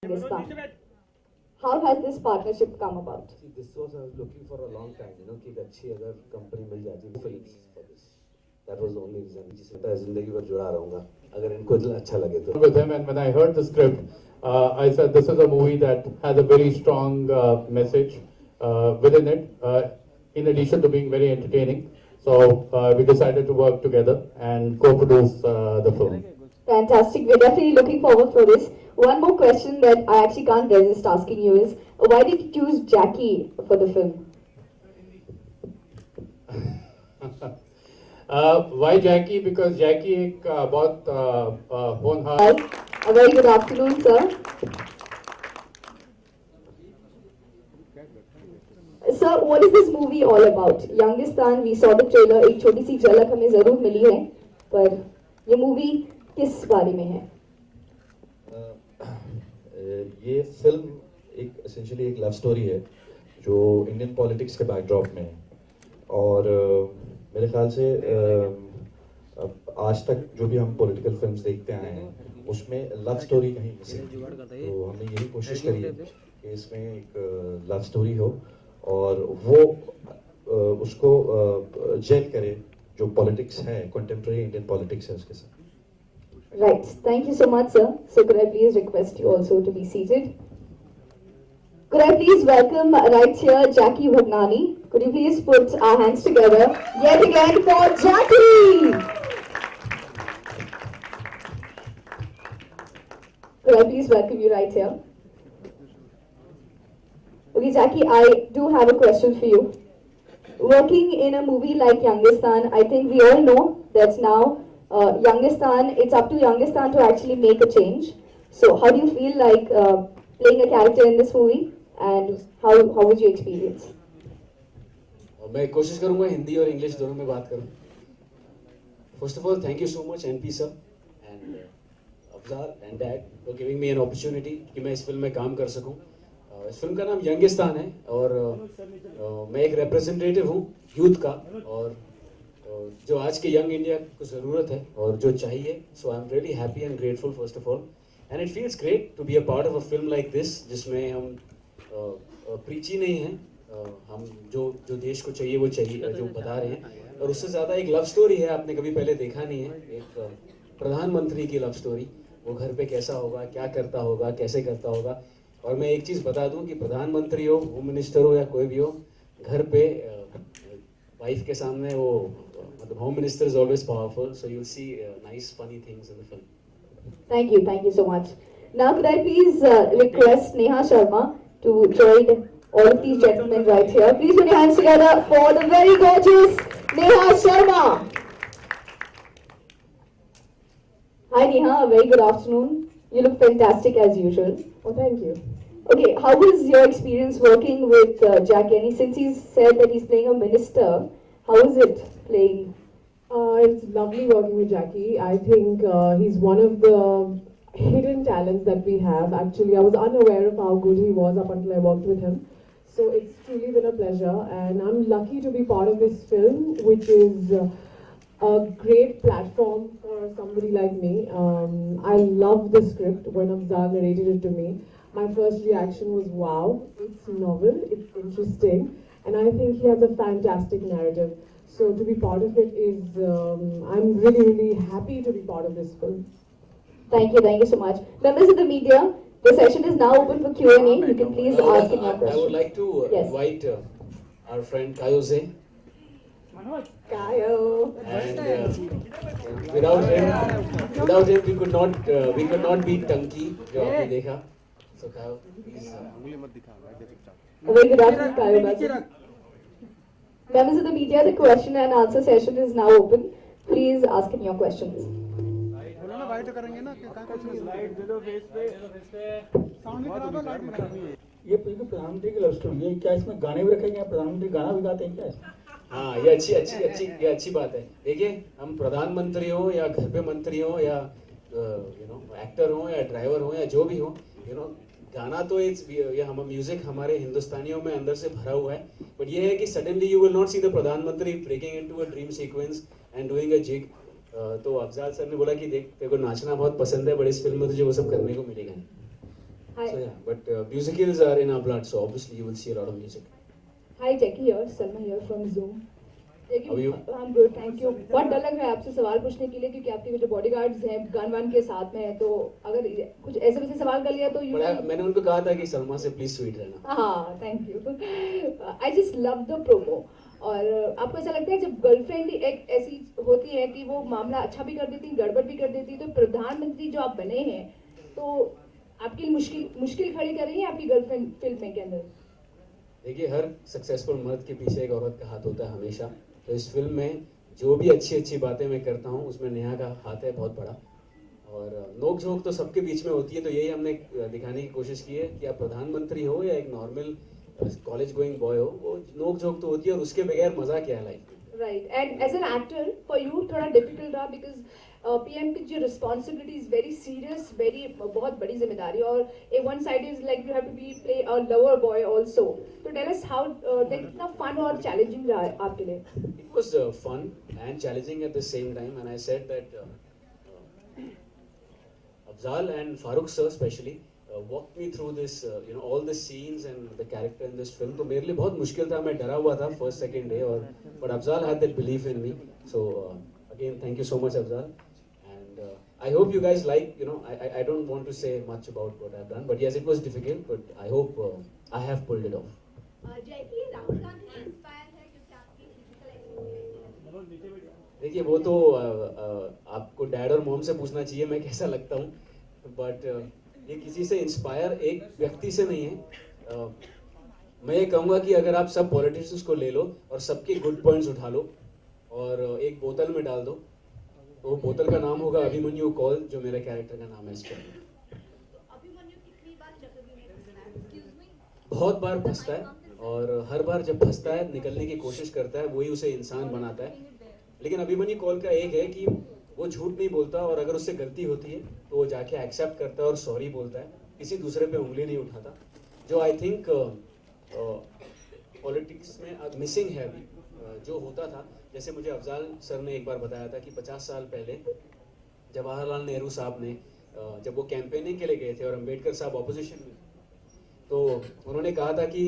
Pakistan. How has this partnership come about? See, this was I was looking for a long time, कि एक अच्छी अगर company मिल जाती है films for this. That was the only reason. जिसमें मैं जिंदगी भर जुड़ा रहूँगा अगर इनको अच्छा लगे तो. With him, and when I heard the script, I said this is a movie that has a very strong message within it, in addition to being very entertaining. So we decided to work together and co-produce the film. Fantastic. We're definitely looking forward for this. One more question that I actually can't resist asking you is, why did you choose Jackie for the film? Why Jackie? Because Jackie एक बहुत होनहार. A very good afternoon, sir. Sir, what is this movie all about? Youngistan, we saw the trailer. एक छोटी सी झलक हमें जरूर मिली है, पर ये मूवी किस बारे में है? ये फिल्म एक एसेंशियली एक लव स्टोरी है जो इंडियन पॉलिटिक्स के बैकड्रॉप में है और मेरे ख्याल से आज तक जो भी हम पॉलिटिकल फिल्म्स देखते आए हैं उसमें लव स्टोरी कहीं मिसिंग थी, तो हमने यही कोशिश करी है कि इसमें एक लव स्टोरी हो और वो उसको जेल करे जो पॉलिटिक्स है, कंटेम्प्रेरी इंडियन पॉलिटिक्स है उसके साथ. Right. Thank you so much, sir. So could I please request you also to be seated? Could I please welcome right here Jackie Bhagnani? Could you please put our hands together yet again for Jackie? Could I please welcome you right here? Okay, Jackie, I do have a question for you. Working in a movie like Youngistan, I think we all know that now Youngistan, it's up to Youngistan to actually make a change. So how do you feel like playing a character in this movie and how would you experience? मैं कोशिश करूंगा हिंदी और English दोनों में बात करूं. First of all, thank you so much NP sir and Afzal and Dad for giving me an opportunity कि मैं इस फिल्म में काम कर सकूं. इस फिल्म का नाम यंगिस्तान है और मैं एक रिप्रेजेंटेटिव हूं यूथ का और जो आज के यंग इंडिया को ज़रूरत है और जो चाहिए. So I am really happy and grateful first of all and it feels great to be a part of a film like this जिसमें हम प्रीची नहीं हैं, हम जो देश को चाहिए वो चाहिए जो बता रहे हैं और उससे ज़्यादा एक लव स्टोरी है. आपने कभी पहले देखा नहीं है, एक प्रधानमंत्री की लव स्टोरी. वो घर पे कैसा होगा, क्या करता होगा, कैसे करता होगा. और मैं एक चीज़ बता दूं कि प्रधानमंत्री हो, होम मिनिस्टर हो या कोई भी हो, घर पे वाइफ के सामने वो मतलब home minister is always powerful. So you will see nice funny things in the film. Thank you so much. Now could I please request Neha Sharma to join all of these gentlemen right here. Please put your hands together for the very gorgeous Neha Sharma. Hi Neha, a very good afternoon. You look fantastic as usual. Oh, thank you. Okay, how was your experience working with Jackie? Since he's said that he's playing a minister, how is it playing? It's lovely working with Jackie. I think he's one of the hidden talents that we have. Actually, I was unaware of how good he was up until I worked with him. So it's truly been a pleasure, and I'm lucky to be part of this film, which is a great platform for somebody like me. I love the script when Afzal narrated it to me. My first reaction was, wow, it's novel, it's interesting, and I think he has a fantastic narrative. So to be part of it is, I'm really happy to be part of this film. Thank you so much. Members of the media, the session is now open for Q&A. You can please ask any questions. I would like to invite our friend Kayoze. Kayo. And without him we could not beat Tanki जो आपने देखा. So Kayo, please. A very good afternoon, Kayo. Members of the media, the question and answer session is now open. Please ask in your questions. ये प्रधानमंत्री की love story है, क्या इसमें गाने भी रखे गए हैं? प्रधानमंत्री गाना भी गाते हैं क्या? हाँ, ये अच्छी बात है. देखिए, हम प्रधानमंत्री हो या घर पे मंत्री हो या एक्टर हो या ड्राइवर हो या जो भी हो, गाना तो ये हम म्यूजिक हमारे हिंदुस्तानियों में अंदर से भरा हुआ है. बट ये है कि suddenly you will not see the pradhanmantri breaking into a dream sequence and doing a jig. तो अफजाल सर ने बोला कि देख तेरे को नाचना बहुत पसंद है, बट इस फिल्म में तुझे वो सब करने को मिलेगा नहीं. Hi. So yeah, but musicals are in our blood, so obviously you will see a lot of music. Hi Jackie here, Salma here from Zoom. How are you? I'm good, thank you. बहुत डर लग रहा है आपसे सवाल पूछने के लिए क्योंकि आपके जो बॉडीगार्ड्स हैं गन वन के साथ में है, तो अगर कुछ ऐसे वैसे सवाल कर लिया तो यू मैंने उनको कहा था कि सलमा से प्लीज स्वीट रहना. हाँ thank you. I just love the promo. और आपको ऐसा लगता है जब गर्लफ्रेंड एक ऐसी होती है कि वो मामला अच्छा भी कर देती गड़बड़ भी कर देती, तो प्रधानमंत्री जो आप बने हैं तो आपकी मुश्किल खड़ी कर रही है आपकी गर्लफ्रेंड फिल्म के अंदर? देखिए, हर सक्सेसफुल मर्द के पीछे एक औरत का हाथ होता है हमेशा. तो इस फिल्म में जो भी अच्छी अच्छी बातें मैं करता हूँ उसमें नेहा का हाथ है बहुत बड़ा. और नोक झोंक तो सबके बीच में होती है, तो यही हमने दिखाने की कोशिश की है कि आप प्रधानमंत्री हो या एक नॉर्मल कॉलेज गोइंग बॉय हो, वो नोक झोंक तो होती है और उसके बगैर मजा क्या है लाइफ में. Right, and as an actor, for you थोड़ा difficult रहा because PM की जो responsibility is very serious, बहुत बड़ी जिम्मेदारी, और one side is like you have to play a lover boy also. So tell us how कितना fun और challenging रहा है आपके लिए? It was fun and challenging at the same time, and I said that Afzal and Farooq sir especially walked me through this, all the scenes and the character in this film. तो मेरे लिए बहुत मुश्किल था, मैं डरा हुआ था first second day, और but Afzal had that belief in me. So again, thank you so much Afzal, and I hope you guys like. I don't want to say much about what I've done, but yes, it was difficult, but I hope I have pulled it off. जैकी राहुल गांधी से inspire है क्योंकि आपकी physical activity. देखिए, वो तो आपको dad और mom से पूछना चाहिए मैं कैसा लगता हूँ, बट ये किसी से इंस्पायर एक व्यक्ति से नहीं है. मैं ये कहूँगा कि अगर आप सब पॉलिटिशियंस को ले लो और सबके गुड पॉइंट्स उठा लो और एक बोतल में डाल दो, तो वो बोतल का नाम होगा अभिमन्यु कौल, जो मेरे कैरेक्टर का नाम है इस फिल्म में. अभिमन्यु कितनी बार चक्रव्यूह में फंसा है? Excuse me. बहुत बार फंसता है, और हर बार जब फंसता है निकलने की कोशिश करता है, वही उसे इंसान बनाता है. लेकिन अभिमन्यु कौल का एक है कि वो झूठ नहीं बोलता, और अगर उससे गलती होती है तो वो जाके एक्सेप्ट करता है और सॉरी बोलता है, किसी दूसरे पे उंगली नहीं उठाता, जो आई थिंक पॉलिटिक्स में मिसिंग है अभी. जो होता था, जैसे मुझे अफजाल सर ने एक बार बताया था कि 50 साल पहले जवाहरलाल नेहरू साहब ने जब वो कैंपेनिंग के लिए गए थे और अंबेडकर साहब ऑपोजिशन में, तो उन्होंने कहा था कि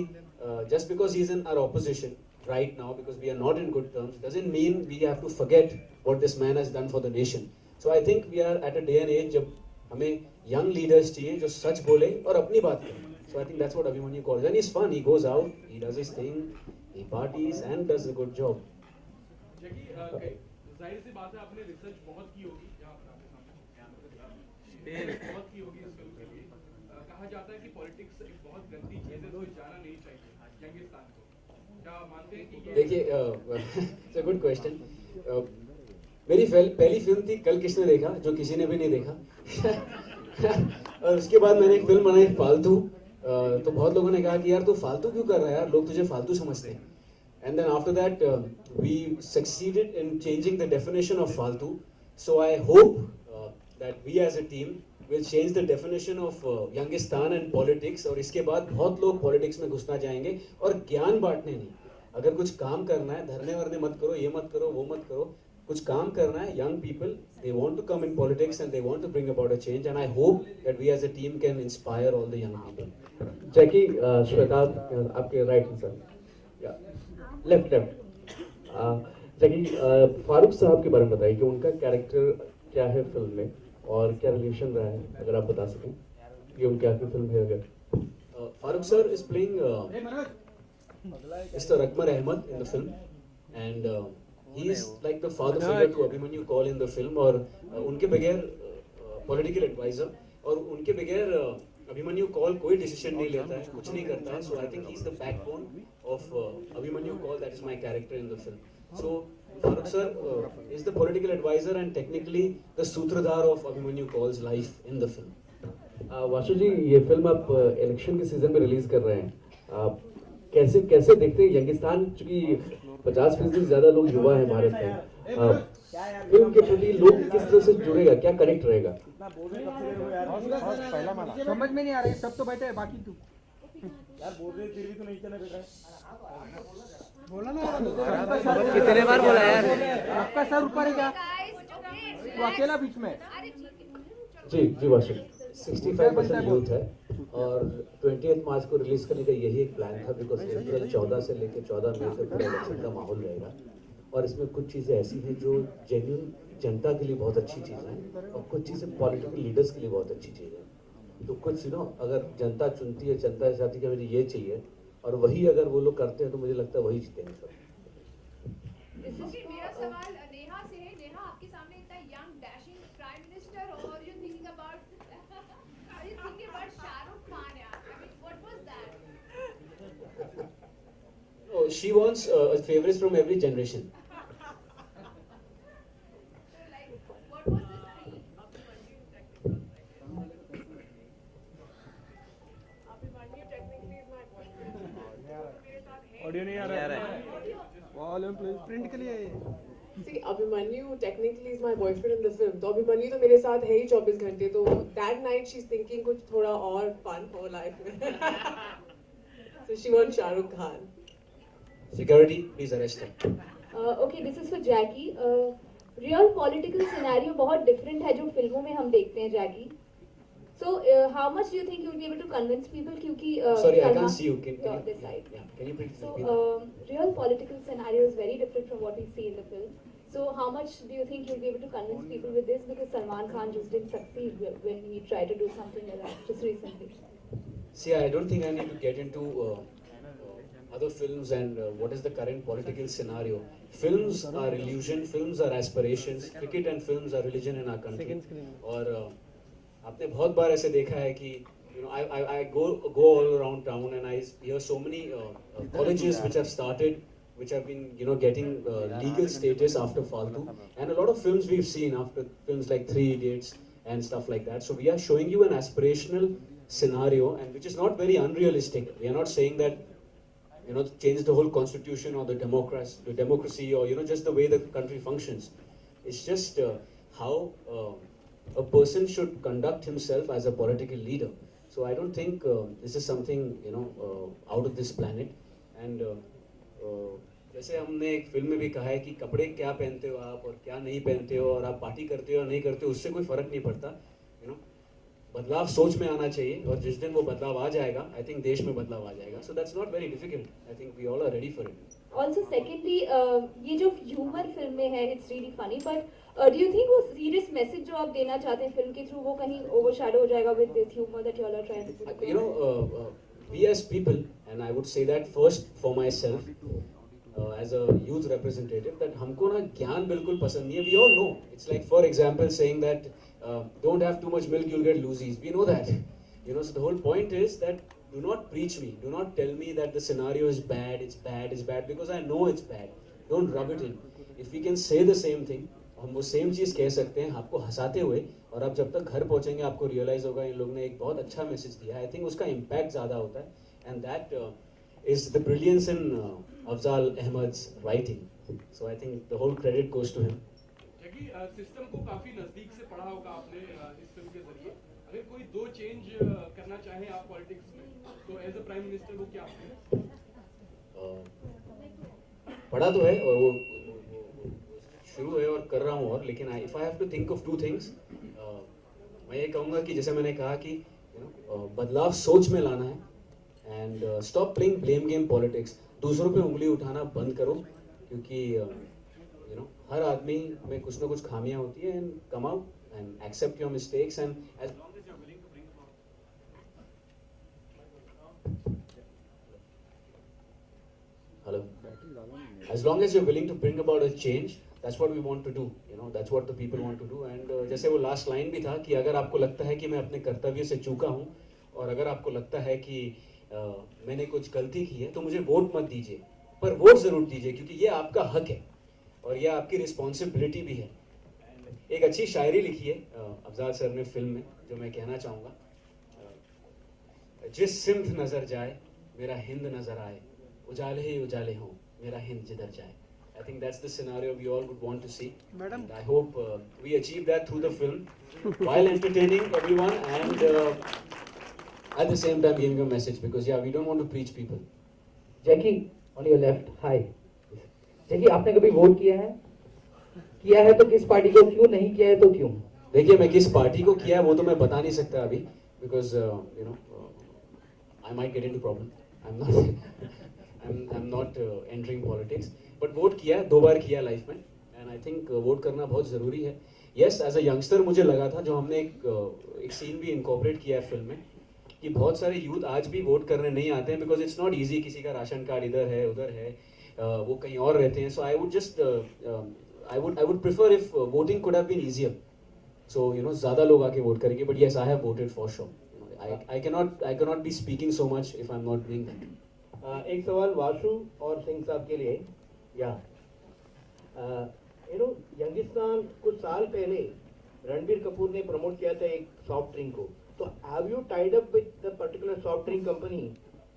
just because he is in our opposition right now, because we are not in good terms, doesn't mean we have to forget what this man has done for the nation. So I think we are at a day and age जब हमें young leaders चाहिए जो सच बोले और अपनी बात करें. So I think that's what Abhimanyu calls, and he's fun. He goes out, he does his thing, he parties and does a good job. जाहिर सी बात है आपने रिसर्च बहुत की होगी, बहुत की होगी इस फिल्म के लिए. कहा जाता है कि पॉलिटिक्स एक बहुत गंदी चीज है, तो जाना नहीं चाहिए यंगिस्तान को. देखिए, इट्स अ गुड क्वेश्चन. मेरी पहली फिल्म थी कल किसने देखा, जो किसी ने भी नहीं देखा. और उसके बाद मैंने एक फिल्म बनाई फालतू. तो बहुत लोगों ने कहा कि यार तू फालतू क्यों कर रहा है यार, लोग तुझे फालतू समझते हैं. And then after that we succeeded in changing the definition of faltu. So I hope that we as a team will change the definition of Youngistan and politics, और इसके बाद बहुत लोग पॉलिटिक्स में घुसना चाहेंगे, और ज्ञान बांटने नहीं. अगर कुछ काम करना है, धरने वरने मत करो, ये मत करो, वो मत करो, कुछ काम करना है. young people, they want to come in politics and they want to bring about a change, and I hope that we as a team can inspire all the young people. जैकी, श्वेता आपके राइट सर, लेफ्ट. जैकी, फारूक साहब के बारे में बताइए कि उनका character क्या है फिल्म में और क्या रिलेशन रहा है, अगर आप बता सकें. ये उनकी आखिरी फिल्म है अगर. Farooq sir is playing Mr. Akbar Ahmed in the film, and he is like the father figure to Abhimanyu Kaul in the film. और उनके बगैर political advisor, और उनके बगैर अभिमन्यु कौल कोई डिसीजन नहीं लेता है, कुछ नहीं करता है. So I think he is the backbone of Abhimanyu Kaul. That is my character in the film. So Farooq sir is the political advisor and technically the सूत्रधार of Abhimanyu Kaul's life in the film. Vashu जी, ये film आप election के season में release कर रहे हैं. कैसे देखते हैं यंगिस्तान, चूंकि 50% से ज्यादा लोग युवा हैं भारत में, फिल्म के प्रति लोग किस तरह से जुड़ेगा, क्या कनेक्ट रहेगा? समझ में नहीं आ रही, सब तो बैठे हैं, बाकी तू यार बोल रहे फिर भी तो नहीं चला बेटा. बोला ना, कितने बार बोला यार. आपका सर ऊपर है क्या, तू अकेला बीच में. जी वाशु. 65% यूथ है और 20th मार्च को रिलीज करने का यही एक प्लान था बिकॉज अप्रैल 14 से लेकर 14 मई तक पूरा इलेक्शन का माहौल रहेगा और इसमें कुछ चीज़ें ऐसी हैं जो जेन्युइन जनता के लिए बहुत अच्छी चीज़ें हैं और कुछ चीज़ें पॉलिटिकल लीडर्स के लिए बहुत अच्छी चीज़ें हैं। तो कुछ अगर जनता चुनती है, जनता चाहती है कि मुझे ये चाहिए और वही अगर वो लोग करते हैं तो मुझे लगता है वही जीतेंगे सब। मेरा सवाल नेहा से है। नेहा, आपके सामने इतना यंग डैशिंग प्राइम मिनिस्टर और you thinking about Shahrukh Khan यार। I mean, what was that? No, she wants favorites from every generation. So like, what was this thing? Audio नहीं आ रहा है। वॉल्यूम प्लीज प्रिंट के लिए। See, Abhimanyu technically is my boyfriend in the film. तो Abhimanyu तो मेरे साथ है ही 24 घंटे तो that night she's thinking कुछ थोड़ा और fun हो life में. So she wants Shah Rukh Khan. Security, please arrest him. Okay, this is for Jackie. Real political scenario बहुत different है जो फिल्मों में हम देखते हैं Jackie. So how much do you think you will be able to convince people? क्योंकि Sorry, I Salman- can't see you. Can Yeah, you, this side. yeah, can you please So repeat? real political scenario is very different from what we see in the film. So how much do you think you'll be able to convince people with this? Because Salman Khan just didn't succeed when he tried to do something like that just recently. See, I don't think I need to get into other films and what is the current political scenario. Films are illusion, films are aspirations, cricket and films are religion in our country. और आपने बहुत बार ऐसे देखा है कि I go all around town and I hear so many colleges which have started, which have been getting legal status after Faltu, and a lot of films we've seen after films like Three Idiots and stuff like that. So we are showing you an aspirational scenario, and which is not very unrealistic. We are not saying that change the whole constitution or the democracy or just the way the country functions. It's just how a person should conduct himself as a political leader. So I don't think this is something out of this planet. And जैसे हमने एक film में भी कहा है कि कपड़े क्या पहनते हो आप और क्या नहीं पहनते हो और आप पार्टी करते हो या नहीं करते हो उससे कोई फर्क नहीं पड़ता. बदलाव सोच में आना चाहिए और जिस दिन वो बदलाव आ जाएगा आई थिंक देश में बदलाव आ जाएगा. So that's not very difficult. I think we all are ready for it. Also, secondly, ये जो ह्यूमर फिल्म में है, it's really funny. But do you think वो serious message जो आप देना चाहते हैं फिल्म के थ्रू वो कहीं overshadow हो जाएगा with this humor that you all are trying to put across? We as people, and I would say that first for myself, as a youth representative, that हमको ना ज्ञान बिल्कुल पसंद नहीं है. We all know. It's like, for example, saying that don't have too much milk, you'll get loosies. We know that. So the whole point is that do not preach me. Do not tell me that the scenario is bad, it's bad, it's bad, because I know it's bad. Don't rub it in. If we can say the same thing, हम वो same चीज़ कह सकते हैं आपको हंसाते हुए और आप जब तक घर पहुंचेंगे आपको रियलाइज होगा इन लोगों ने एक बहुत अच्छा मैसेज दिया है. आई थिंक उसका इम्पैक्ट ज़्यादा होता है. And that is the brilliance in Afzal Ahmed's writing. So I think the whole credit goes to him. Jackie, system को काफी नजदीक से पढ़ा होगा आपने इस फिल्म के जरिए. अगर कोई दो चेंज करना चाहे आप पॉलिटिक्स में तो एज अ प्राइम मिनिस्टर वो क्या आपके? पढ़ा तो है और वो शुरू है और कर रहा हूँ. और लेकिन if I have to think of two things, मैं ये कहूँगा कि जैसे मैंने कहा कि बदलाव सोच में लाना है and stop playing blame game politics. दूसरों पे उंगली उठाना बंद करो क्योंकि हर आदमी में कुछ ना कुछ खामियां होती है. And come out and accept your mistakes and as long as you are willing to bring hello as long as you're willing to bring about a change, that's what we want to do. That's what the people want to do. And जैसे वो last line भी था कि अगर आपको लगता है कि मैं अपने कर्तव्य से चूका हूँ और अगर आपको लगता है कि मैंने कुछ गलती की है तो मुझे वोट मत दीजिए, पर वोट जरूर दीजिए क्योंकि ये आपका हक है और ये आपकी रिस्पॉन्सिबिलिटी भी है. एक अच्छी शायरी लिखी है अफजाल सर ने फिल्म में जो मैं कहना चाहूँगा. जिस सिमत नजर जाए मेरा हिंद नजर आए, उजाले ही उजाले हों मेरा हिंद जिधर जाए. I think that's the scenario we all would want to see. Madam. And I hope we achieve that through the film while entertaining everyone and at the same time giving a message because we don't want to preach people. Jackie on your left, hi. जैकी आपने कभी vote किया है? किया है तो किस party को, क्यों नहीं किया है तो क्यों? देखिए मैं किस पार्टी को किया है वो तो मैं बता नहीं सकता अभी, because you know I might get into problem. I am not entering politics, but vote किया है, 2 बार किया लाइफ में, एंड आई थिंक वोट करना बहुत ज़रूरी है. यस, एज अ यंगस्टर मुझे लगा था, जो हमने एक सीन भी इनकॉर्पोरेट किया है फिल्म में, कि बहुत सारे यूथ आज भी वोट करने नहीं आते हैं, बिकॉज इट्स नॉट ईजी. किसी का राशन कार्ड इधर है उधर है, वो कहीं और रहते हैं. So I would just I would prefer if voting could have been easier. So you know ज़्यादा लोग आके वोट करेंगे, but yes I have voted for sure. I cannot be speaking so much if I'm not doing that. एक सवाल वाशु और सिंह साहब के लिए. या यू नो यंगिस्तान कुछ साल पहले रणबीर कपूर ने प्रमोट किया था एक सॉफ्ट ड्रिंक को. तो have you tied up with the particular soft drink company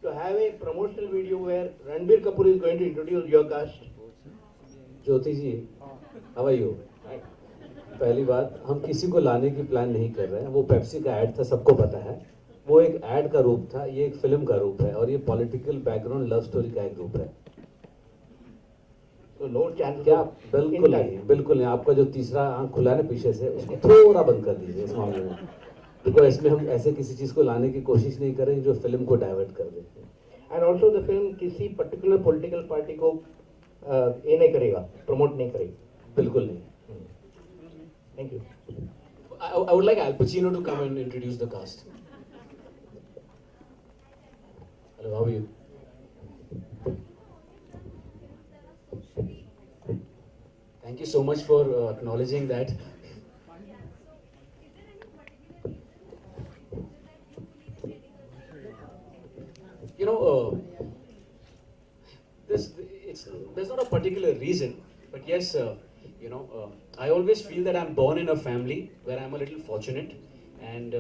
to have a promotional video where Ranbir Kapoor is going to introduce your cast? Jyoti ji, how are you? पहली बात, हम किसी को लाने की प्लान नहीं कर रहे हैं. वो पेप्सी का ऐड था, सबको पता है. वो एक ऐड का रूप था, ये एक फिल्म का रूप है, और ये पॉलिटिकल बैकग्राउंड लव स्टोरी का एक रूप है. तो नो चांस क्या? बिल्कुल नहीं, बिल्कुल नहीं. आपका जो तीसरा आंख खुला है ना पीछे से, उसको थोड़ा बंद कर दीजिए इस मामले में, बिकॉज इसमें हम ऐसे किसी चीज को लाने की कोशिश नहीं कर रहे जो फिल्म को डाइवर्ट कर देते हैं. एंड ऑल्सो द फिल्म किसी पर्टिकुलर पॉलिटिकल पार्टी को ये नहीं करेगा, प्रमोट नहीं करेगा. बिल्कुल नहीं. Thank you. I would like Al Pacino to come and introduce the cast. Hello, how are you? Thank you so much for acknowledging that. You know, there's not a particular reason, but yes, you know, I always feel that I'm born in a family where I'm a little fortunate, and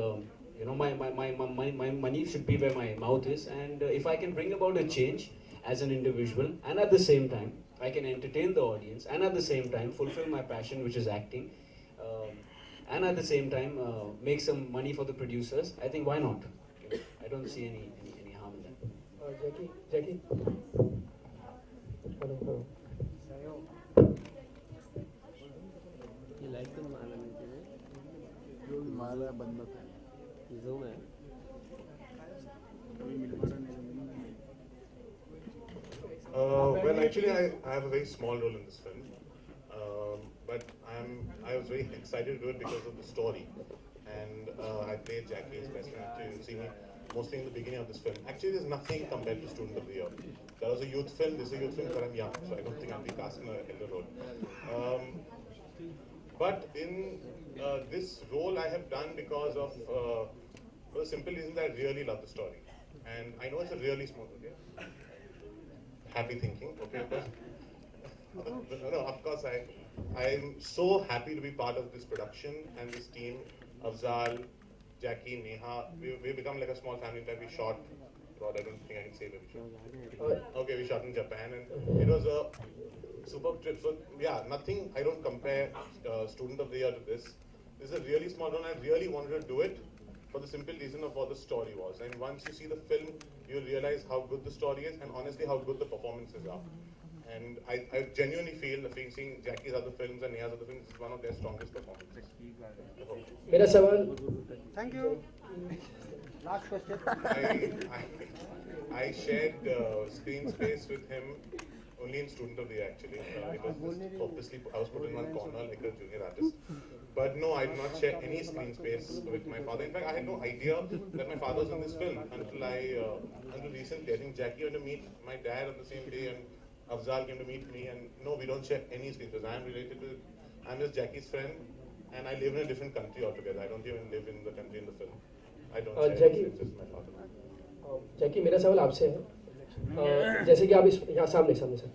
you know, my money should be where my mouth is, and if I can bring about a change as an individual, and at the same time I can entertain the audience, and at the same time fulfill my passion, which is acting, and at the same time make some money for the producers, I think why not? I don't see any harm in that. Jackie. Hello. Well, actually, I have a very small role in this film, but I was very excited to do it because of the story, and I played Jackie as best friend. To see me mostly in the beginning of this film. Actually, there's nothing compared to Student of the Year. That was a youth film. This is a youth film, but I'm young, so I don't think I'll be cast in a elder role. But in this role, I have done because of for the simple reason that I really love the story, and I know it's a really small. Okay? Happy thinking, okay, of course. No, of course, I'm so happy to be part of this production and this team. Afzal, Jackie, Neha, we become like a small family. In fact, we shot, God, I don't think I can say where we shot. Okay, we shot in Japan, and it was a superb trip. So yeah, nothing, I don't compare Student of the Year to this. This is a really small one. I really wanted to do it for the simple reason of what the story was. And once you see the film, you'll realize how good the story is, and honestly how good the performances are. And I genuinely feel seeing Jackie's other films and Neha's other films is one of their strongest performances. मेरा सवाल. Thank you. Last question. I shared screen space with him only in Student of the Year actually. It was purposely, I was put in one corner like a junior artist. But no, I did not share any screen space with my father. In fact, I had no idea that my father was in this film until recently. I think Jackie went to meet my dad on the same day, and Afzal came to meet me. And no, we don't share any screen space. I'm just Jackie's friend, and I live in a different country altogether. I don't even live in the country in the film. I don't share Jackie, any screen space with my father. जैकी मेरा सवाल आपसे है. जैसे कि आप इस यहाँ सामने सर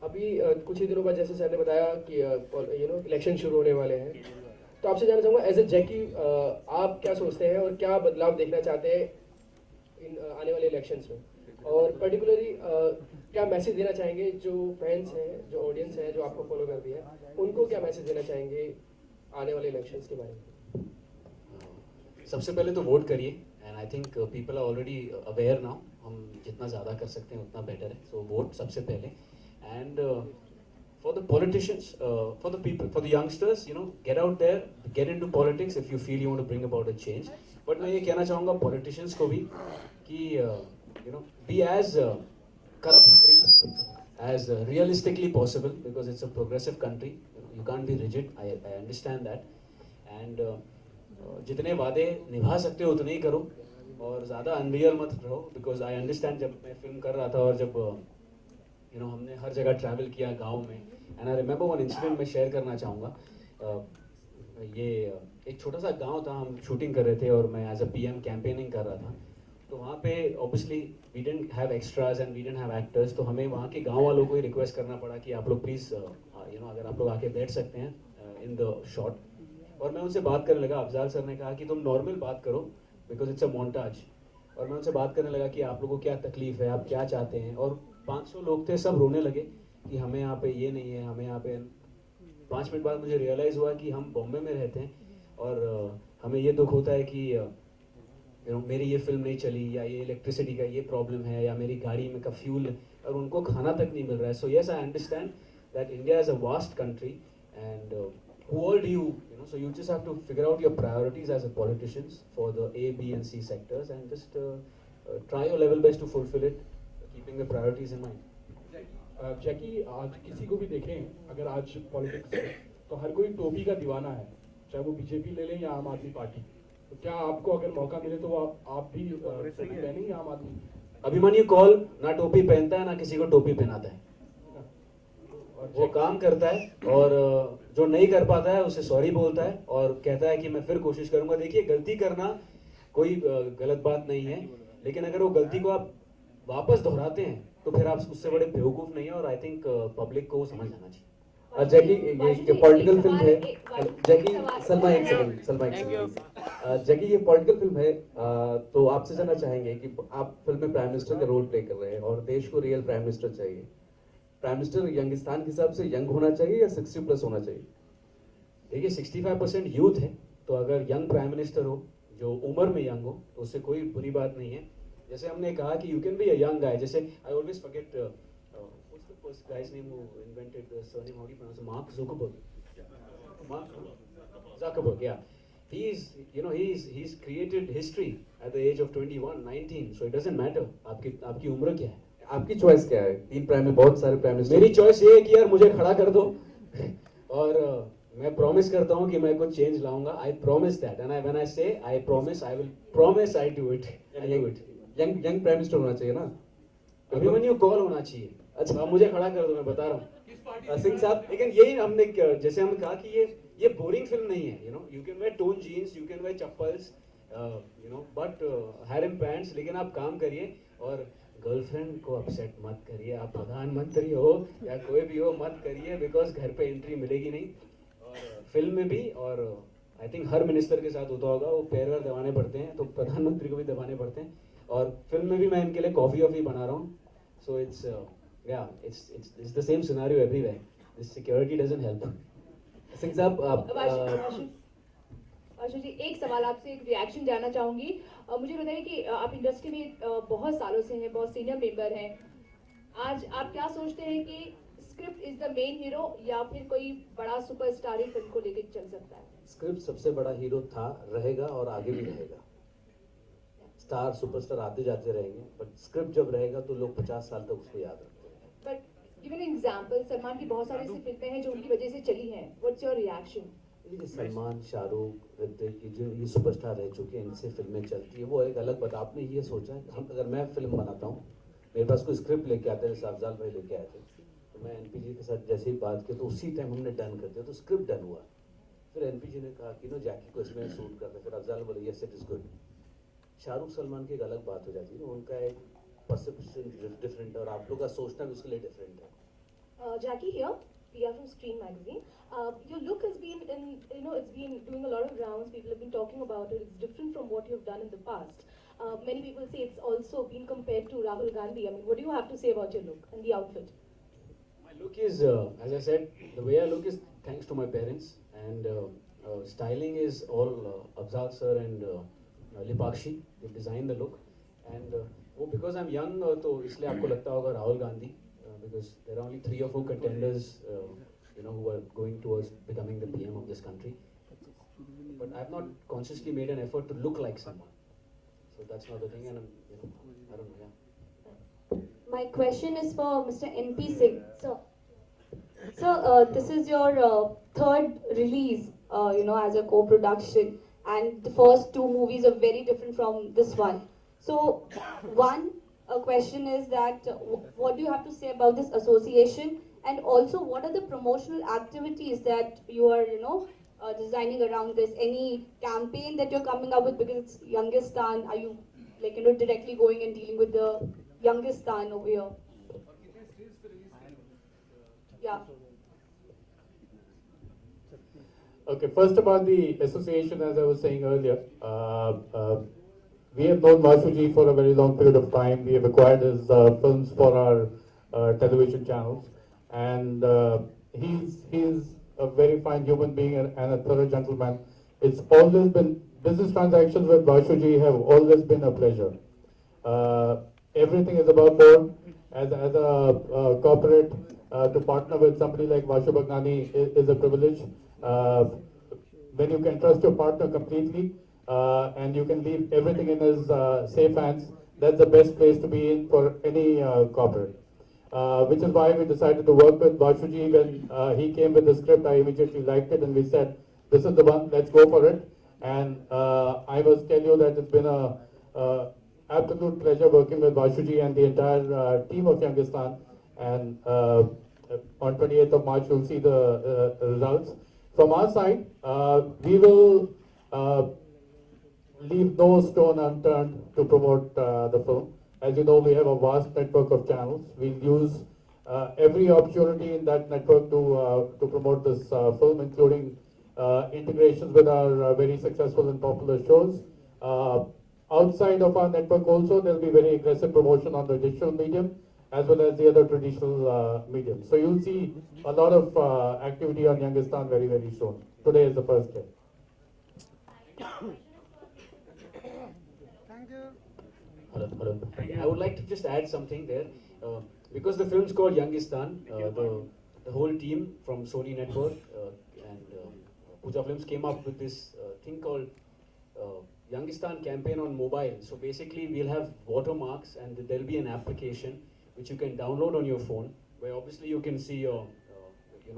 अभी कुछ ही दिनों बाद जैसे सर ने बताया कि यू नो इलेक्शन शुरू होने वाले हैं, तो आपसे जानना चाहूँगा एज ए जैकी आप क्या सोचते हैं और क्या बदलाव देखना चाहते हैं इन आने वाले इलेक्शंस में, और पर्टिकुलरली क्या मैसेज देना चाहेंगे जो फैंस हैं, जो ऑडियंस है, जो आपको फॉलो करती है, उनको क्या मैसेज देना चाहेंगे आने वाले इलेक्शंस के बारे में? सबसे पहले तो वोट करिए, and I think people are already aware now. हम जितना ज़्यादा कर सकते हैं उतना बेटर है. सो वोट सबसे पहले. And for the politicians, for the people, for the youngsters, get out there, get into politics if you feel you want to bring about a change. But मैं ये कहना चाहूँगा politicians को भी कि be as corrupt free as realistically possible, because it's a progressive country. You can't be rigid. I understand that. And जितने वादे निभा सकते हो उतने ही करो और ज़्यादा अनरियल मत रहो, because I understand जब मैं फिल्म कर रहा था और जब हमने हर जगह ट्रैवल किया गांव में, and I remember one incident मैं शेयर करना चाहूँगा. ये एक छोटा सा गांव था, हम शूटिंग कर रहे थे और मैं एज अ PM कैंपेनिंग कर रहा था. तो वहाँ पे obviously we didn't have extras and we didn't have actors, तो हमें वहाँ के गांव वालों को ही रिक्वेस्ट करना पड़ा कि आप लोग प्लीज़ अगर आप लोग आके बैठ सकते हैं इन द शॉट. और मैं उनसे बात करने लगा. अफजाल सर ने कहा कि तुम नॉर्मल बात करो बिकॉज इट्स अ मोन्टाज. और मैं उनसे बात करने लगा कि आप लोगों को क्या तकलीफ है, आप क्या चाहते हैं. और 500 लोग थे, सब रोने लगे कि हमें यहाँ पे ये नहीं है, हमें यहाँ पे. 5 मिनट बाद मुझे रियलाइज़ हुआ कि हम बॉम्बे में रहते हैं और हमें ये दुख होता है कि मेरी ये फिल्म नहीं चली, या ये इलेक्ट्रिसिटी का ये प्रॉब्लम है, या मेरी गाड़ी में का फ्यूल, और उनको खाना तक नहीं मिल रहा है. So yes, I understand that India is a vast country and who all do you, so you just have to figure out your priorities as a politicians for the A, B and C sectors and just try your level best to fulfill it, keeping the priorities in mind. जैकी, आज किसी को भी देखें अगर आज politics तो हर कोई टोपी का दीवाना है, चाहे वो बीजेपी ले लें या आम आदमी पार्टी. तो क्या आपको अगर मौका मिले तो आप भी टोपी पहनेंगे आम आदमी? अभिमन्यु कौल ना टोपी पहनता है ना किसी को टोपी पहनाता है. वो काम करता है और जो नहीं कर पाता है उसे सॉरी बोलता है और कहता है कि मैं फिर कोशिश करूंगा. देखिए, गलती करना कोई गलत बात नहीं है, लेकिन अगर वो गलती को आप वापस दोहराते हैं तो फिर आप उससे बड़े बेवकूफ नहीं है. और आई थिंक पब्लिक को समझ आना चाहिए. जैकी, ये पॉलिटिकल फिल्म है. जैकी, सलमा एक सेकंड. जैकी, ये पॉलिटिकल फिल्म है, तो आपसे जानना चाहेंगे कि आप फिल्म में प्राइम मिनिस्टर का रोल प्ले कर रहे हैं और देश को रियल प्राइम मिनिस्टर चाहिए. प्राइम मिनिस्टर यंगिस्तान के हिसाब से यंग होना चाहिए या 60+ होना चाहिए? देखिए, 65% यूथ है, तो अगर यंग प्राइम मिनिस्टर हो जो उम्र में यंग हो तो उससे कोई बुरी बात नहीं है. जैसे हमने कहा कि you can be a young guy. जैसे I always forget what's the first guy's name who invented the surname, how do you pronounce, Mark Zuckerberg. या he's created history at the age of 21, 19, so it doesn't matter आपकी उम्र क्या है. आपकी choice क्या है? 3 prime में बहुत सारे प्राइम मिनिस्टर. मेरी चॉइस ये है कि यार मुझे खड़ा कर दो और मैं प्रॉमिस करता हूँ कि मैं कुछ चेंज लाऊंगा. I promise that and when I say I promise, I will promise, I do it. Young prime minister होना चाहिए ना? अभिमन्यु कौल होना चाहिए. अच्छा, आप मुझे खड़ा कर दो, मैं बता रहा हूँ. सिंह साहब, लेकिन यही हमने, जैसे हमने कहा कि ये बोरिंग फिल्म नहीं है. You can wear torn jeans, you can wear chappals, but harem pants, लेकिन आप काम करिए और गर्लफ्रेंड को अपसेट मत करिए. आप प्रधानमंत्री हो या कोई भी हो, मत करिए, बिकॉज घर पे एंट्री मिलेगी नहीं. और फिल्म में भी, और आई थिंक हर मिनिस्टर के साथ होता होगा, वो पैर वैर दबाने पड़ते हैं, तो प्रधानमंत्री को भी दबाने पड़ते हैं. और फिल्म में भी मैं इनके लिए कॉफी वॉफी बना रहा हूँ. So it's the same scenario everywhere. This security doesn't help. Singh साहब, आशु जी, एक सवाल आपसे, एक रिएक्शन जानना चाहूंगी. मुझे बताइए कि आप इंडस्ट्री में बहुत सालों से हैं, बहुत सीनियर मेंबर हैं. आज आप क्या सोचते हैं कि script is the main hero या फिर कोई बड़ा सुपरस्टार ही फिल्म को लेकर चल सकता है? स्क्रिप्ट सबसे बड़ा हीरो था, रहेगा और आगे भी रहेगा. स्टार सुपरस्टार आते जाते रहेंगे, बट स्क्रिप्ट जब रहेगा तो लोग 50 साल तक उसको याद रखते हैं. बट गिवन एग्जांपल, सलमान की बहुत सारी ऐसी फिल्में हैं जो उनकी वजह से चली हैं. What's your reaction? Salman, Shahrukh, Hrithik, ये सुपरस्टार रह चुके हैं, इनसे फिल्में चलती है, वो एक अलग बात. आपने ये सोचा है, हम अगर मैं फिल्म बनाता हूँ, मेरे पास कोई स्क्रिप्ट लेके आते हैं, जैसे अफजाल भाई लेके आए थे, तो मैं एनपीजी के साथ जैसे ही बात की तो उसी टाइम हमने डन कर दिया, तो स्क्रिप्ट डन हुआ. फिर एनपीजी ने कहा कि जैकी को इसमें शूट करते, फिर अफजाल बोले yes it is good. Shahrukh Salman की एक अलग बात हो जाती है, उनका एक परसेप्शन डिफरेंट है और आप लोग का सोचना भी उसके लिए डिफरेंट है. Jackie here, PR from Screen Magazine. Your look has been it's been doing a lot of rounds. People have been talking about it. It's different from what you've done in the past. Many people say it's also been compared to Rahul Gandhi. I mean, what do you have to say about your look and the outfit? My look is, as I said, the way I look is thanks to my parents, and styling is all Afzal sir and Lipakshi. They designed the look, and वो because I'm young, तो इसलिए आपको लगता होगा Rahul Gandhi. because there are only 3 or 4 contenders, who are going towards becoming the PM of this country. But I've not consciously made an effort to look like someone. So that's not the thing, and I don't know. Yeah. My question is for Mr. NP Singh. So, this is your third release, as a co-production, and the first 2 movies are very different from this one. So, a question is that what do you have to say about this association, and also what are the promotional activities that you are, designing around this? Any campaign that you're coming up with because it's Youngistan? Are you directly going and dealing with the Youngistan over here? Yeah. Okay, first about the association, as I was saying earlier, we have known Vashuji for a very long period of time. We have acquired his films for our television channels, and he's a very fine human being and a thorough gentleman. It's always been, business transactions with Vashuji have always been a pleasure. Everything is about board. As a corporate, to partner with somebody like Vashu Bhagnani is a privilege. When you can trust your partner completely, and you can leave everything in his safe hands, that's the best place to be in for any corporate. Which is why we decided to work with Vashuji. When he came with the script, I immediately liked it, and we said, this is the one, let's go for it. And I must tell you that it's been a absolute pleasure working with Vashuji and the entire team of Youngistan. And on 28th of March, you'll see the results. From our side, we will leave no stone unturned to promote the film. As you know, we have a vast network of channels. We'll use every opportunity in that network to promote this film, including integrations with our very successful and popular shows. Outside of our network also, there'll be very aggressive promotion on the digital medium as well as the other traditional mediums. So you'll see a lot of activity on Youngistan very, very soon. Today is the first day. Thank you. Hello. I would like to just add something there. Because the film's called Youngistan, the whole team from Sony Network and Pooja Films came up with this thing called Youngistan campaign on mobile. So basically, we'll have watermarks, and there'll be an application which you can download on your phone, where obviously you can see your,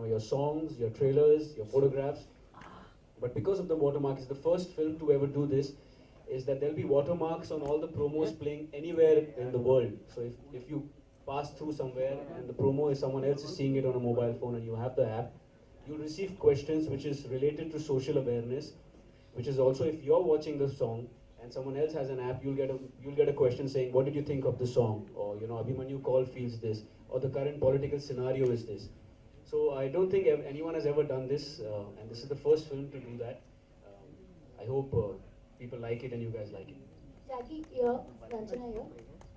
your songs, your trailers, your photographs. But because of the watermark, it's the first film to ever do this, is that there'll be watermarks on all the promos playing anywhere in the world. So if you pass through somewhere and the promo is someone else is seeing it on a mobile phone and you have the app, you'll receive questions which is related to social awareness, which is also if you're watching the song and someone else has an app, you'll get a question saying, what did you think of the song? Or, Abhimanyu Kaul feels this, or the current political scenario is this. So I don't think anyone has ever done this, and this is the first film to do that. I hope people like it and you guys like it. Jackie here, Ranjana here.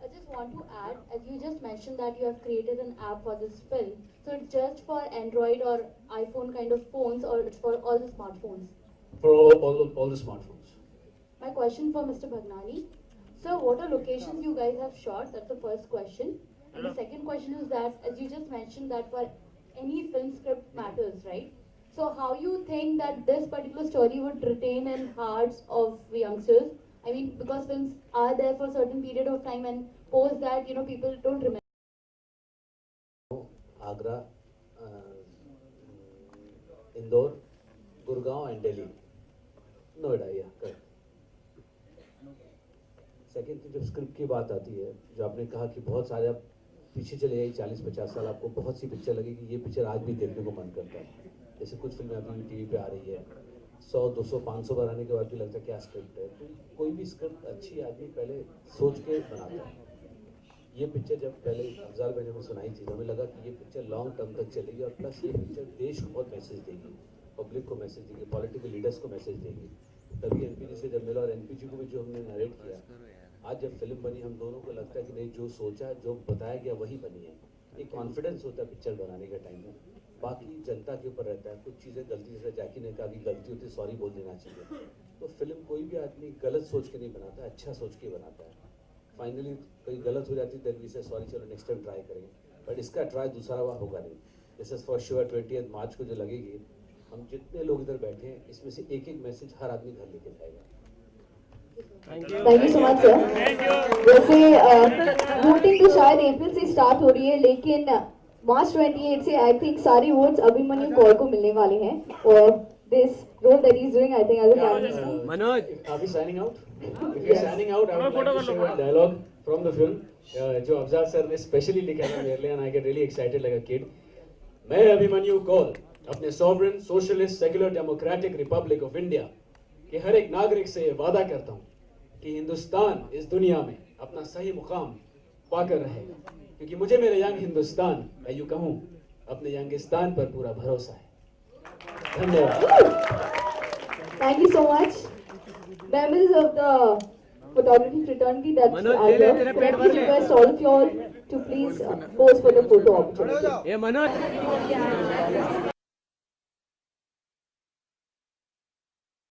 I just want to add, as you just mentioned that you have created an app for this film. So it's just for Android or iPhone kind of phones, or it's for all the smartphones? For all the smartphones. My question for Mr. Bhagnani. So what are locations you guys have shot? That's the first question. And the second question is that, as you just mentioned that for any film script matters, right? So how you think that this particular story would retain in hearts of youngsters? I mean, because films are there for a certain period of time, and post that, people don't remember. Agra, Indore, Gurgaon and Delhi. Noida, yeah, correct. Second जब script की बात आती है, जो आपने कहा कि बहुत सारे आप पीछे चले जाइए 40-50 साल, आपको बहुत सी पिक्चर लगेगी ये पिक्चर आज भी देखने को मन करता है. जैसे कुछ फिल्में अभी टीवी पे आ रही है, 100, 200, 500 बार आने के बाद भी लगता है क्या स्क्रिप्ट है. तो कोई भी स्क्रिप्ट अच्छी आदमी पहले सोच के बनाता है. ये पिक्चर जब पहले अफजाल भाई ने हमें सुनाई थी, हमें लगा कि ये पिक्चर लॉन्ग टर्म तक चलेगी और प्लस ये पिक्चर देश को बहुत मैसेज देगी, पब्लिक को मैसेज देगी, पॉलिटिकल लीडर्स को मैसेज देगी. तभी एनपीजी से जब मिला और एनपीजी को भी जो हमने नरेट किया, आज जब फिल्म बनी हम दोनों को लगता है कि नहीं जो सोचा जो बताया गया वही बनी है. एक कॉन्फिडेंस होता है पिक्चर बनाने के टाइम में. बाकी जनता के ऊपर रहता है. कुछ चीज़ें गलती, जैसे जैकी ने कहा कि गलती होती है सॉरी बोल देना चाहिए. तो फिल्म कोई भी आदमी गलत सोच के नहीं बनाता, अच्छा सोच के बनाता है. फाइनली कोई गलत हो जाती है देन वी से सॉरी, चलो नेक्स्ट टाइम ट्राई करेंगे. बट इसका ट्राई दूसरा बार होगा नहीं. This is for sure 20th मार्च को जो लगेगी, हम जितने लोग इधर बैठे हैं इसमें से एक एक मैसेज हर आदमी घर लेके जाएगा. Thank you so much sir. वैसे वोटिंग तो शायद अप्रैल से स्टार्ट हो रही है, लेकिन मार्च 28 से आई थिंक सारी वोट्स अभिमन्यु कौर को मिलने वाले हैं और this role that he is doing I think as a prime minister. Manoj, are we signing out? If you're signing out, I would like to share a dialogue from the film, जो Afzal sir ने specially लिखा था मेरे लिए, and I get really excited like a kid. मैं अभिमन्यु कौर अपने sovereign socialist secular democratic Republic of India के हर एक नागरिक से ये वादा करता हूँ कि हिंदुस्तान इस दुनिया में अपना सही मुकाम पाकर रहेगा, क्योंकि मुझे मेरे यंग हिंदुस्तान, मैं यूँ कहूँ अपने यंगिस्तान पर पूरा भरोसा है. धन्यवाद. Thank you so much. Members of the photography fraternity that are here, can we request all of you all to please pose for the photo opportunity. Manoj.